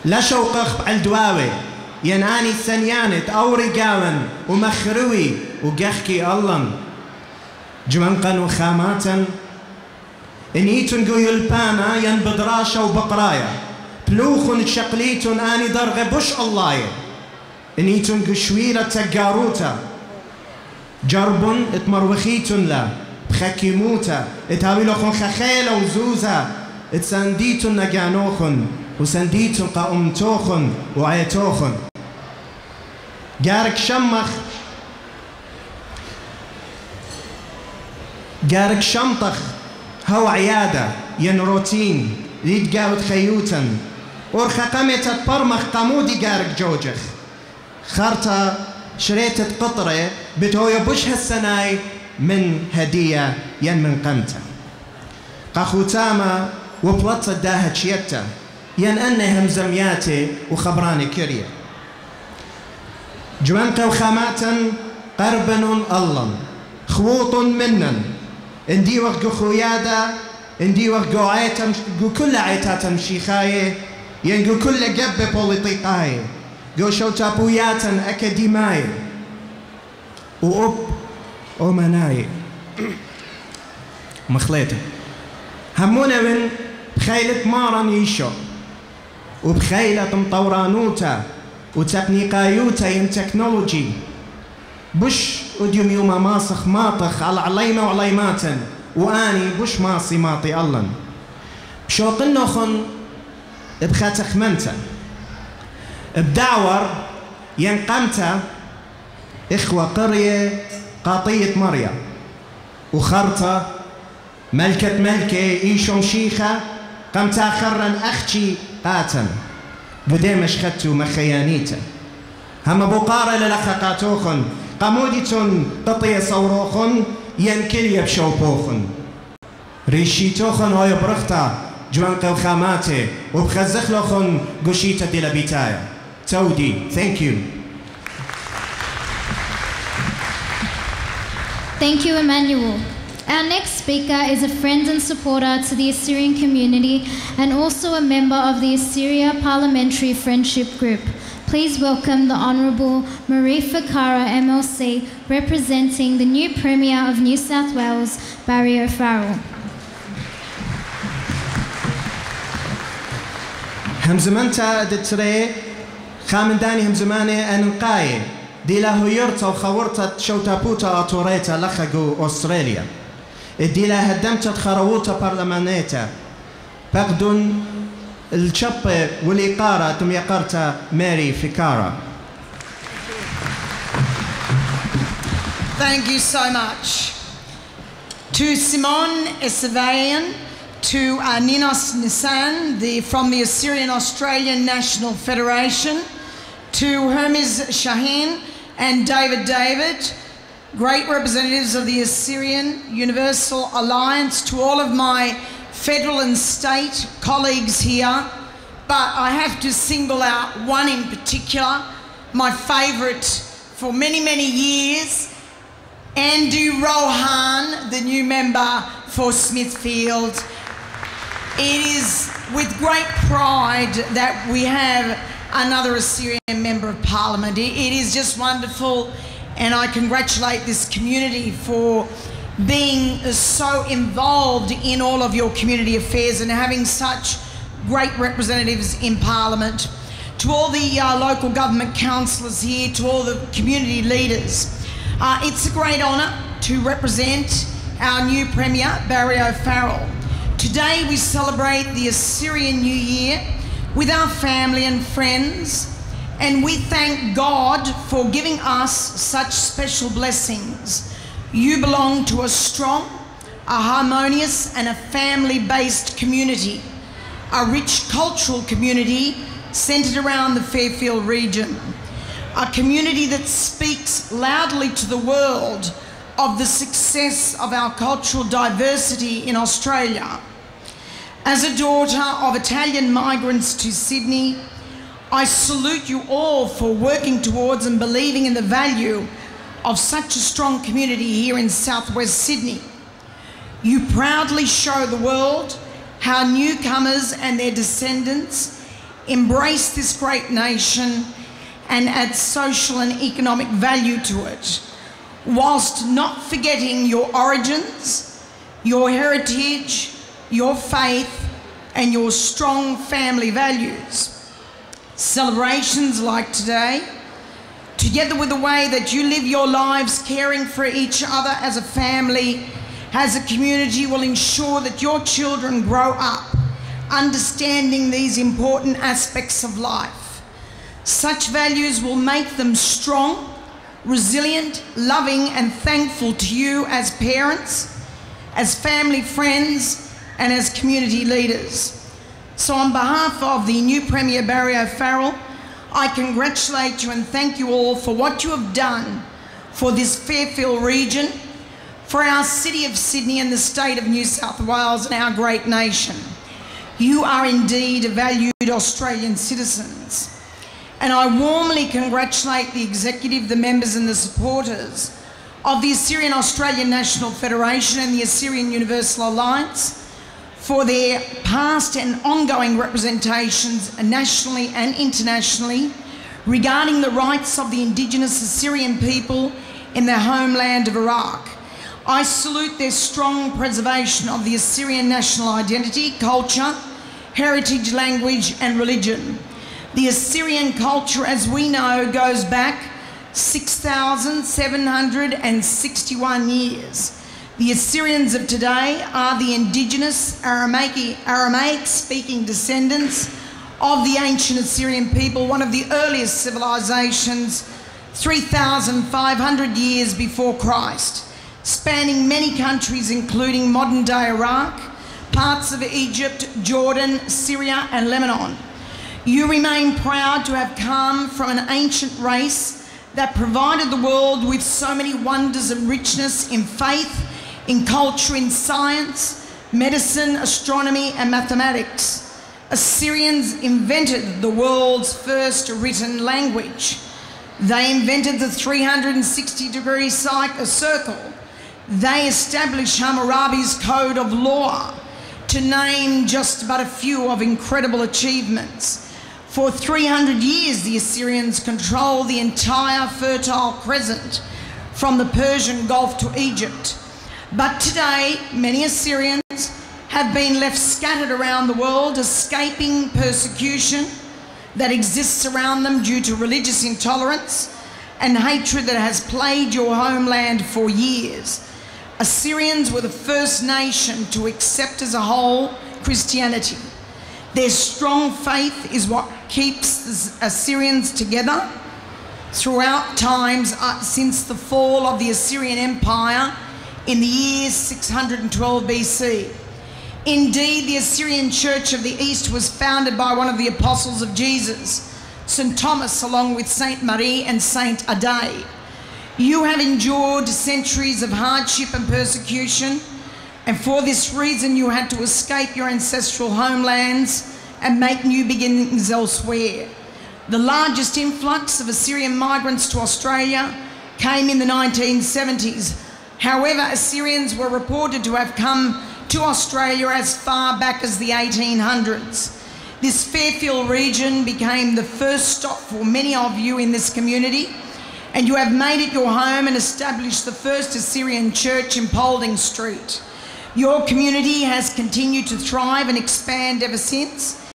لا شوقخ الدواوي يناني الثنيانت أو رقاون ومخروي وقخكي الله جمنقا وخاماتا إنيتن قويل بانا ينبدراشا وبقرايا بلوخن شقليتن آني درغ بش الله إنيتن قشويلة تقاروتا جرب اتمروخيتن لا بخكيموتا اتهاويلوخن خخيلة وزوزا اتسانديتن نقانوخن وسنديتن قاومتوخن وعيتوخن قارك شمخ قارك شمطخ هو عيادة ين روتين ليد قاوت خيوتا ورخا قمتت برمخ قامودي قارك جوجخ خارتا شريتت قطرة بتويا بش هالسناي من هدية ين من قمتا قاخوتاما وبلطة داها تشيتا ين أنهم زمياتي وخبراني كريا جوانقا وخاماتا قربن الله خووط منن اندي وقو خويادا اندي وقو عيتا كل عيتاتا مشيخاي ينقو كل قب بوليطيقاي قو شوتا بوياتا أكاديماي وأب أمناي مخليتا همونا من بخيلة مارن يشو وبخيلة مطورانوتا وتقنيقايوتا ين تكنولوجي بش وديوم يوما ماسخ ماطخ على عليمة وعليماتا واني بش ماصي ماطي الله بشوق النخن بخاتخ منتا بدعور ينقمتا إخوة قرية قاطية مريا وخرطة ملكة ملكة إيشون شيخة قمتا خرن أختي قاتن بديمش خدتو مخيانيتا هم بقارة للخقاتوخن قموديتون قطية صوروخن ينكل يبشوبوخن ريشيتوخن هاي برختا جوان قوخاماتي وبخزخلوخن قشيتا دي لبيتايا تودي thank you. Thank you, Emmanuel. Our next speaker is a friend and supporter to the Assyrian community and also a member of the Assyria Parliamentary Friendship Group. Please welcome the Honourable Marie Ficarra MLC, representing the new Premier of New South Wales, Barry O'Farrell. همزمانتا دتري خامنداني همزماني أنقاي دي له يرتا وخورتا شوتابوتا أطوريتا لخقو أستراليا دي له هدمتا خرووتا برلمانيتا بقدون الشب والإقارة تم يقرتا ماري فيكارا. Thank you so much. To Simone Esavayan, to Ninos Nissan from the Assyrian Australian National Federation, to Hermes Shaheen and David, great representatives of the Assyrian Universal Alliance, to all of my federal and state colleagues here, but I have to single out one in particular, my favourite for many, many years, Andrew Rohan, the new member for Smithfield. It is with great pride that we have another Assyrian Member of Parliament. It is just wonderful, and I congratulate this community for being so involved in all of your community affairs and having such great representatives in Parliament. To all the local government councillors here, to all the community leaders, it's a great honour to represent our new Premier, Barry O'Farrell. Today we celebrate the Assyrian New Year with our family and friends, and we thank God for giving us such special blessings. You belong to a strong, a harmonious and a family-based community, a rich cultural community centred around the Fairfield region, a community that speaks loudly to the world of the success of our cultural diversity in Australia. As a daughter of Italian migrants to Sydney, I salute you all for working towards and believing in the value of such a strong community here in southwest Sydney. You proudly show the world how newcomers and their descendants embrace this great nation and add social and economic value to it, whilst not forgetting your origins, your heritage, your faith, and your strong family values. Celebrations like today, together with the way that you live your lives caring for each other as a family, as a community, will ensure that your children grow up understanding these important aspects of life. Such values will make them strong, resilient, loving, and thankful to you as parents, as family friends, and as community leaders. So on behalf of the new Premier Barry O'Farrell, I congratulate you and thank you all for what you have done for this Fairfield region, for our city of Sydney and the state of New South Wales and our great nation. You are indeed valued Australian citizens. And I warmly congratulate the executive, the members and the supporters of the Assyrian Australian National Federation and the Assyrian Universal Alliance for their past and ongoing representations nationally and internationally regarding the rights of the Indigenous Assyrian people in their homeland of Iraq. I salute their strong preservation of the Assyrian national identity, culture, heritage, language and religion. The Assyrian culture, as we know, goes back 6,761 years. The Assyrians of today are the indigenous Aramaic-speaking descendants of the ancient Assyrian people, one of the earliest civilizations, 3,500 years before Christ, spanning many countries including modern-day Iraq, parts of Egypt, Jordan, Syria and Lebanon. You remain proud to have come from an ancient race that provided the world with so many wonders and richness in faith, in culture, in science, medicine, astronomy and mathematics. Assyrians invented the world's first written language. They invented the 360-degree circle. They established Hammurabi's code of law, to name just but a few of incredible achievements. For 300 years, the Assyrians controlled the entire Fertile Crescent, from the Persian Gulf to Egypt. But today, many Assyrians have been left scattered around the world, escaping persecution that exists around them due to religious intolerance and hatred that has plagued your homeland for years. Assyrians were the first nation to accept as a whole Christianity. Their strong faith is what keeps the Assyrians together throughout times since the fall of the Assyrian Empire in the year 612 BC. Indeed, the Assyrian Church of the East was founded by one of the apostles of Jesus, St. Thomas, along with Saint Marie and Saint Adai. You have endured centuries of hardship and persecution, and for this reason you had to escape your ancestral homelands and make new beginnings elsewhere. The largest influx of Assyrian migrants to Australia came in the 1970s. However, Assyrians were reported to have come to Australia as far back as the 1800s. This Fairfield region became the first stop for many of you in this community, and you have made it your home and established the first Assyrian church in Paulding Street. Your community has continued to thrive and expand ever since,